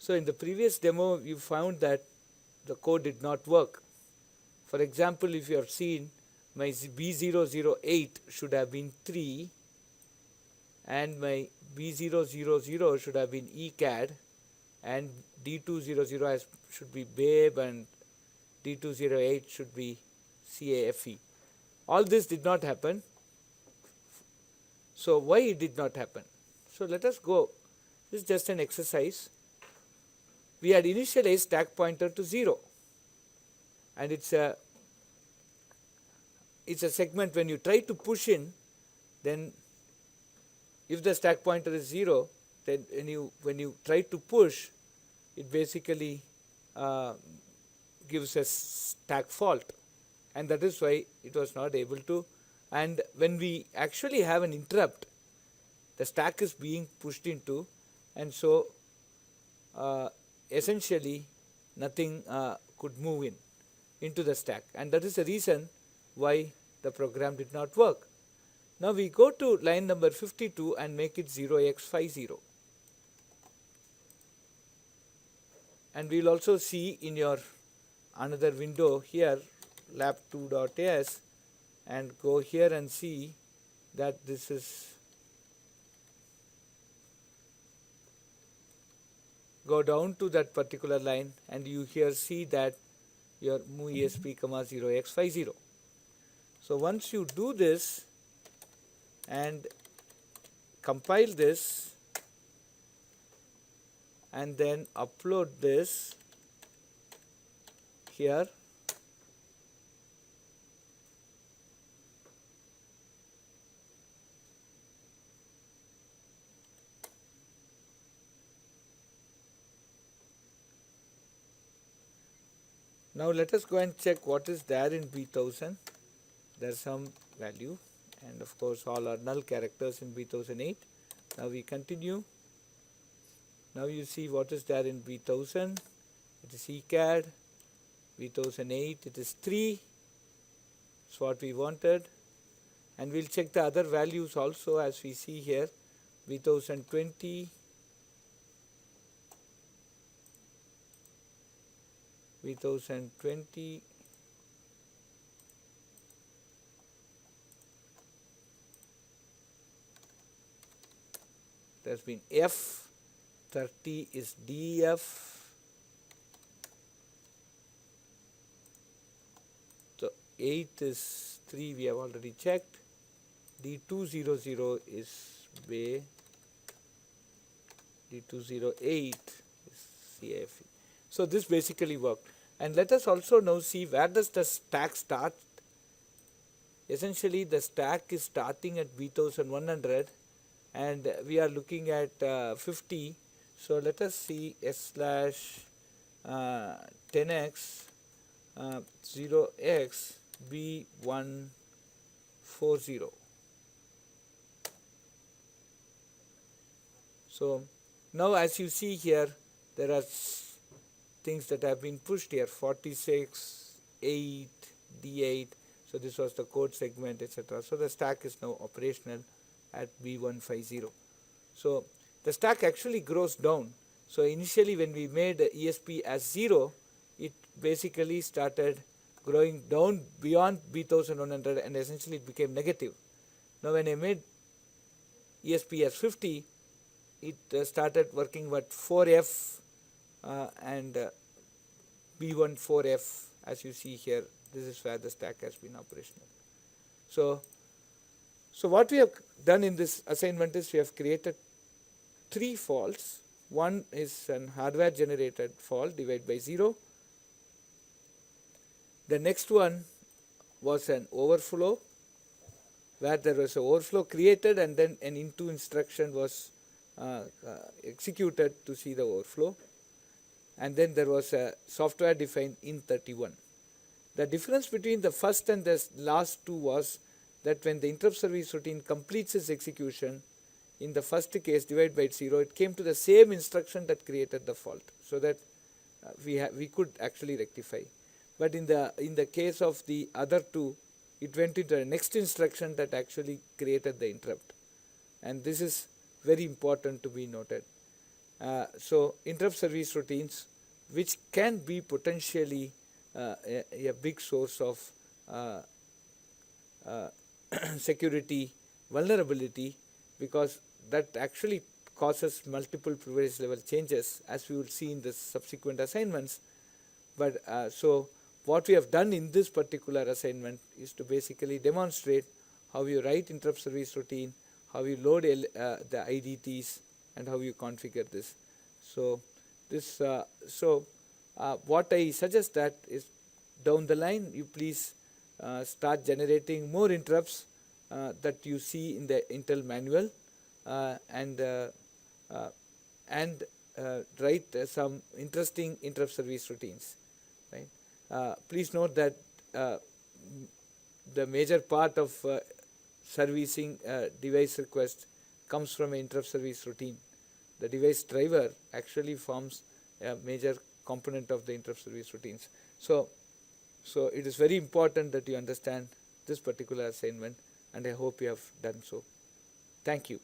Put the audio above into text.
So in the previous demo, you found that the code did not work. For example, if you have seen, my B008 should have been 3 and my B000 should have been ECAD and D200 should be BABE and D208 should be CAFE. All this did not happen. So why it did not happen? So let us go. This is just an exercise. We had initialized stack pointer to 0, and it's a segment. When you try to push in, then if the stack pointer is 0, then when you try to push, it basically gives a stack fault, and that is why it was not able to. And when we actually have an interrupt, the stack is being pushed into, and so essentially nothing could move into the stack, and that is the reason why the program did not work. Now we go to line number 52 and make it 0x50, and we will also see in your another window here lab2.s, and go here and see that this is, go down to that particular line, and you here see that your move ESP, 0x50. So once you do this and compile this and then upload this here, now let us go and check what is there in B1000. There is some value, and of course all are null characters in B1008. Now we continue. Now you see what is there in B1000. It is ECAD. B1008, it is 3. That's what we wanted. And we'll check the other values also, as we see here. B1020, B1020, there's been F, 30 is DF, so 8 is 3, we have already checked, D200 is B, D208 is CAFE. So this basically worked. And let us also now see where does the stack start. Essentially the stack is starting at B1100 and we are looking at 50. So let us see S/10x 0x B140. So now as you see here, there are things that have been pushed here, 46, 8, D8. So this was the code segment, etc. So the stack is now operational at B150. So the stack actually grows down. So initially when we made ESP as 0, it basically started growing down beyond B1100 and essentially it became negative. Now when I made ESP as 50, it started working with 4F and B14F, as you see here. This is where the stack has been operational. So what we have done in this assignment is we have created 3 faults. One is an hardware generated fault divided by 0. The next one was an overflow, where there was an overflow created and then an into instruction was executed to see the overflow. And then there was a software defined int31. The difference between the first and the last two was that when the interrupt service routine completes its execution, in the first case divided by 0, it came to the same instruction that created the fault, so that we could actually rectify. But in the case of the other two, it went into the next instruction that actually created the interrupt, and this is very important to be noted. So interrupt service routines, which can be potentially a big source of uh, uh, security vulnerability, because that actually causes multiple privilege level changes, as we will see in the subsequent assignments. But so what we have done in this particular assignment is to basically demonstrate how you write interrupt service routine, how you load the IDTs, and how you configure this. So this what I suggest that is, down the line you please start generating more interrupts that you see in the Intel manual, and write some interesting interrupt service routines. Right? Please note that the major part of servicing device request comes from an interrupt service routine. The device driver actually forms a major component of the interrupt service routines. So it is very important that you understand this particular assignment, and I hope you have done so. Thank you.